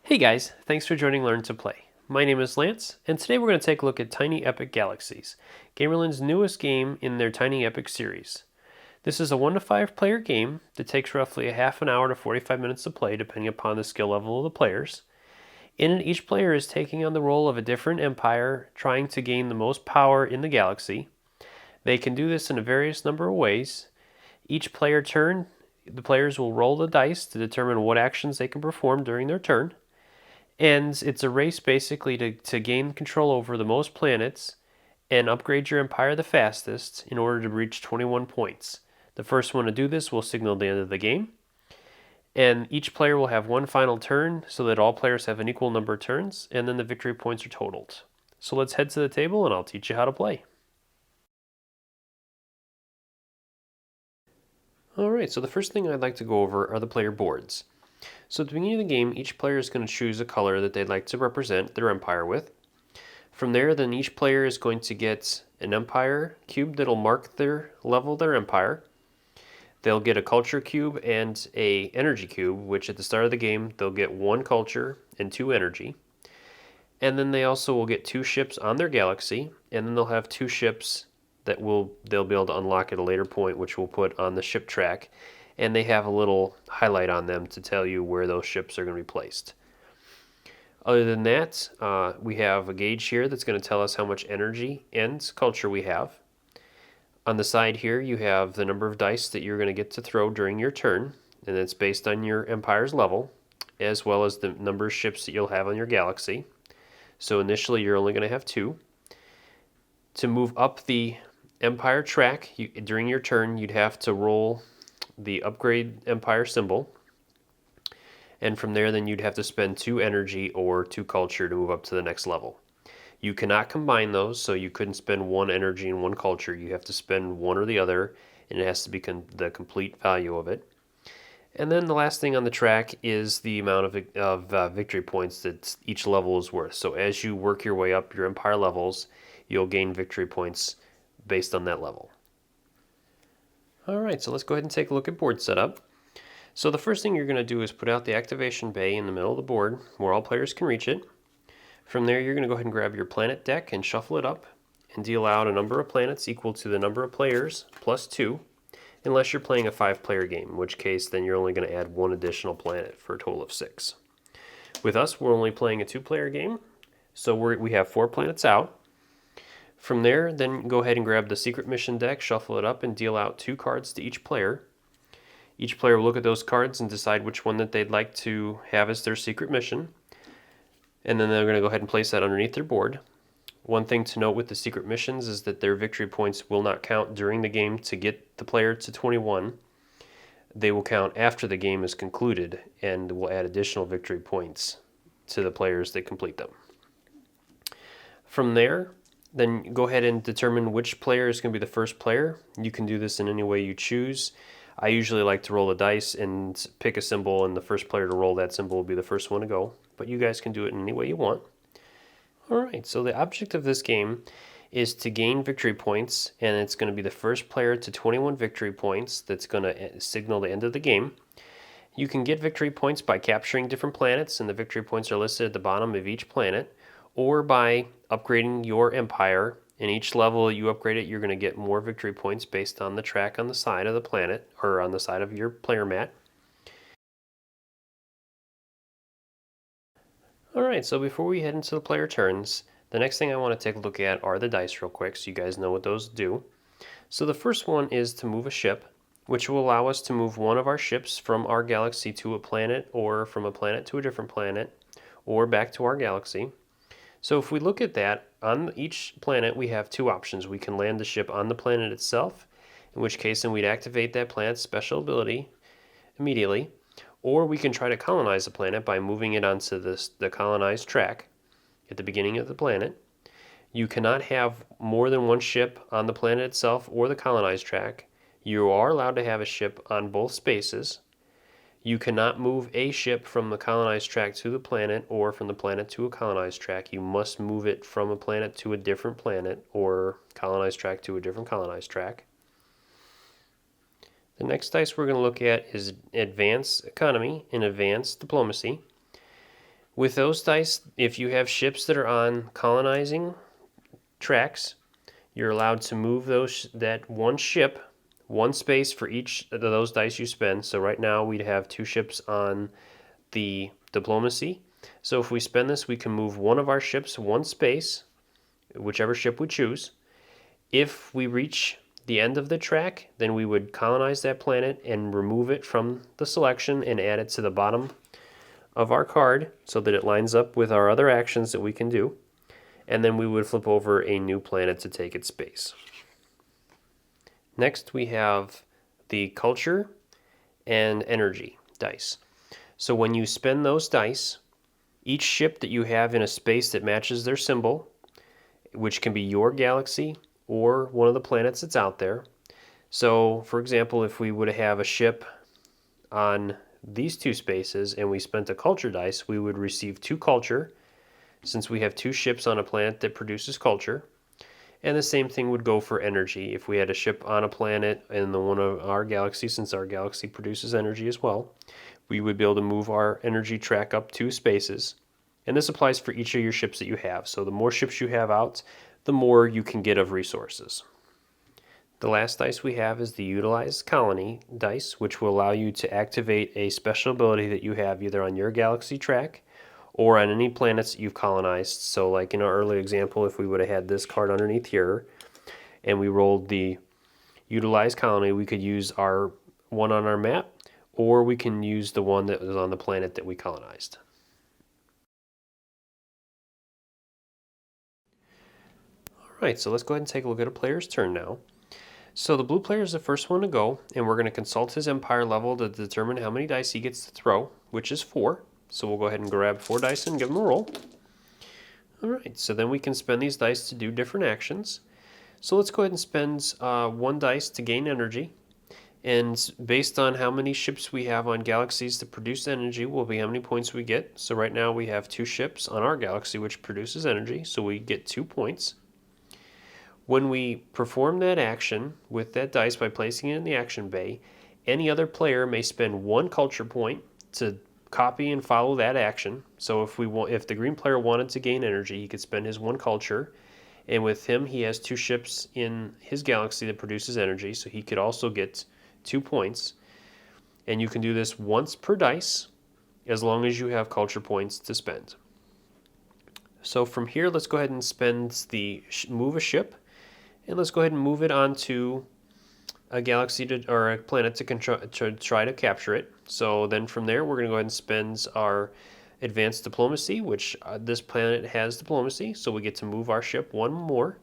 Hey guys, thanks for joining Learn to Play. My name is Lance, and today we're going to take a look at Tiny Epic Galaxies, Gamerland's newest game in their Tiny Epic series. This is a 1 to 5 player game that takes roughly a half an hour to 45 minutes to play depending upon the skill level of the players. In it, each player is taking on the role of a different empire, trying to gain the most power in the galaxy. They can do this in a various number of ways. Each player turn, the players will roll the dice to determine what actions they can perform during their turn. And it's a race basically to gain control over the most planets and upgrade your empire the fastest in order to reach 21 points. The first one to do this will signal the end of the game. And each player will have one final turn so that all players have an equal number of turns, and then the victory points are totaled. So let's head to the table and I'll teach you how to play. Alright, so the first thing I'd like to go over are the player boards. So at the beginning of the game, each player is going to choose a color that they'd like to represent their empire with. From there, then each player is going to get an empire cube that'll mark their level of their empire. They'll get a culture cube and a energy cube, which at the start of the game, they'll get 1 culture and 2 energy. And then they also will get 2 ships on their galaxy, and then they'll have 2 ships that they'll be able to unlock at a later point, which we'll put on the ship track. And they have a little highlight on them to tell you where those ships are going to be placed. Other than that, we have a gauge here that's going to tell us how much energy and culture we have. On the side here, you have the number of dice that you're going to get to throw during your turn, and it's based on your empire's level, as well as the number of ships that you'll have on your galaxy. So initially, you're only going to have 2. To move up the empire track, during your turn, you'd have to roll the upgrade empire symbol, and from there then you'd have to spend 2 energy or 2 culture to move up to the next level. You cannot combine those, so you couldn't spend 1 energy and 1 culture. You have to spend one or the other, and it has to be the complete value of it. And then the last thing on the track is the amount of victory points that each level is worth. So as you work your way up your empire levels, you'll gain victory points based on that level. Alright, so let's go ahead and take a look at board setup. So the first thing you're going to do is put out the activation bay in the middle of the board where all players can reach it. From there you're going to go ahead and grab your planet deck and shuffle it up and deal out a number of planets equal to the number of players plus 2, unless you're playing a 5-player game, in which case then you're only going to add 1 additional planet for a total of 6. With us, we're only playing a 2-player game, so we have 4 planets out. From there, then go ahead and grab the secret mission deck, shuffle it up, and deal out 2 cards to each player. Each player will look at those cards and decide which one that they'd like to have as their secret mission. And then they're going to go ahead and place that underneath their board. One thing to note with the secret missions is that their victory points will not count during the game to get the player to 21. They will count after the game is concluded and will add additional victory points to the players that complete them. From there, then go ahead and determine which player is going to be the first player. You can do this in any way you choose. I usually like to roll the dice and pick a symbol, and the first player to roll that symbol will be the first one to go. But you guys can do it in any way you want. Alright, so the object of this game is to gain victory points, and it's going to be the first player to 21 victory points that's going to signal the end of the game. You can get victory points by capturing different planets, and the victory points are listed at the bottom of each planet, or by upgrading your empire. In each level you upgrade it, you're going to get more victory points based on the track on the side of the planet, or on the side of your player mat. Alright, so before we head into the player turns, the next thing I want to take a look at are the dice real quick, so you guys know what those do. So the first one is to move a ship, which will allow us to move one of our ships from our galaxy to a planet, or from a planet to a different planet, or back to our galaxy. So if we look at that, on each planet we have 2 options. We can land the ship on the planet itself, in which case then we'd activate that planet's special ability immediately, or we can try to colonize the planet by moving it onto the colonized track at the beginning of the planet. You cannot have more than 1 ship on the planet itself or the colonized track. You are allowed to have a ship on both spaces. You cannot move a ship from the colonized track to the planet, or from the planet to a colonized track. You must move it from a planet to a different planet, or colonized track to a different colonized track. The next dice we're going to look at is Advanced Economy and Advanced Diplomacy. With those dice, if you have ships that are on colonizing tracks, you're allowed to move that one ship, one space for each of those dice you spend. So right now we'd have 2 ships on the diplomacy. So if we spend this, we can move one of our ships one space, whichever ship we choose. If we reach the end of the track, then we would colonize that planet and remove it from the selection and add it to the bottom of our card so that it lines up with our other actions that we can do. And then we would flip over a new planet to take its space. Next we have the culture and energy dice. So when you spend those dice, each ship that you have in a space that matches their symbol, which can be your galaxy or one of the planets that's out there. So for example, if we would have a ship on these 2 spaces and we spent a culture dice, we would receive 2 culture, since we have 2 ships on a planet that produces culture. And the same thing would go for energy. If we had a ship on a planet in one of our galaxies, since our galaxy produces energy as well, we would be able to move our energy track up 2 spaces. And this applies for each of your ships that you have. So the more ships you have out, the more you can get of resources. The last dice we have is the Utilize Colony dice, which will allow you to activate a special ability that you have either on your galaxy track or on any planets that you've colonized. So like in our early example, if we would have had this card underneath here and we rolled the Utilize Colony, we could use our one on our map, or we can use the one that was on the planet that we colonized. Alright, so let's go ahead and take a look at a player's turn now. So the blue player is the first one to go, and we're going to consult his empire level to determine how many dice he gets to throw, which is 4. So we'll go ahead and grab 4 dice and give him a roll. Alright, so then we can spend these dice to do different actions. So let's go ahead and spend 1 dice to gain energy. And based on how many ships we have on galaxies that produce energy will be how many points we get. So right now we have 2 ships on our galaxy which produces energy, so we get 2 points. When we perform that action with that dice by placing it in the action bay, any other player may spend 1 culture point to copy and follow that action. So if the green player wanted to gain energy, he could spend his 1 culture, and with him he has 2 ships in his galaxy that produces energy, so he could also get 2 points. And you can do this once per dice as long as you have culture points to spend. So from here, let's go ahead and move a ship. And let's go ahead and move it onto a galaxy or a planet to try to capture it. So then from there, we're going to go ahead and spend our advanced diplomacy, which this planet has diplomacy. So we get to move our ship 1 more.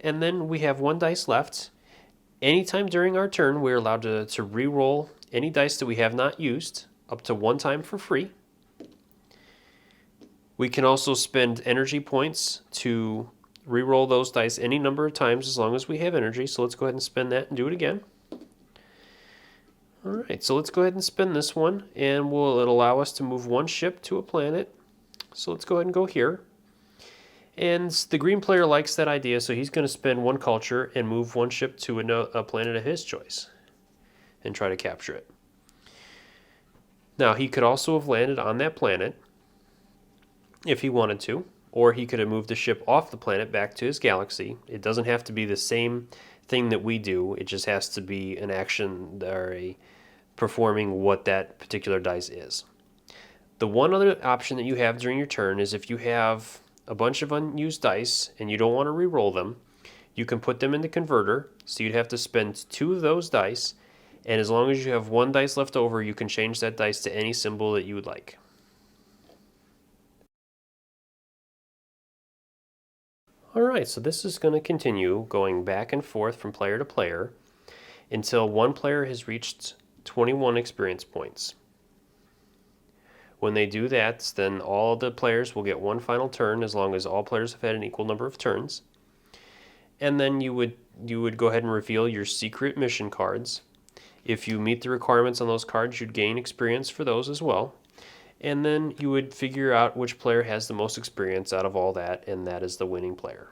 And then we have 1 dice left. Anytime during our turn, we're allowed to re-roll any dice that we have not used up to 1 time for free. We can also spend energy points to re-roll those dice any number of times as long as we have energy. So let's go ahead and spend that and do it again. Alright, so let's go ahead and spend this one, and it'll allow us to move 1 ship to a planet. So let's go ahead and go here. And the green player likes that idea, so he's going to spend 1 culture and move 1 ship to a planet of his choice and try to capture it. Now, he could also have landed on that planet if he wanted to, or he could have moved the ship off the planet back to his galaxy. It doesn't have to be the same thing that we do. It just has to be an action or performing what that particular dice is. The one other option that you have during your turn is if you have a bunch of unused dice and you don't want to re-roll them, you can put them in the converter. So you'd have to spend 2 of those dice, and as long as you have 1 dice left over, you can change that dice to any symbol that you would like. Alright, so this is going to continue going back and forth from player to player until one player has reached 21 experience points. When they do that, then all the players will get 1 final turn as long as all players have had an equal number of turns. And then you would go ahead and reveal your secret mission cards. If you meet the requirements on those cards, you'd gain experience for those as well. And then you would figure out which player has the most experience out of all that, and that is the winning player.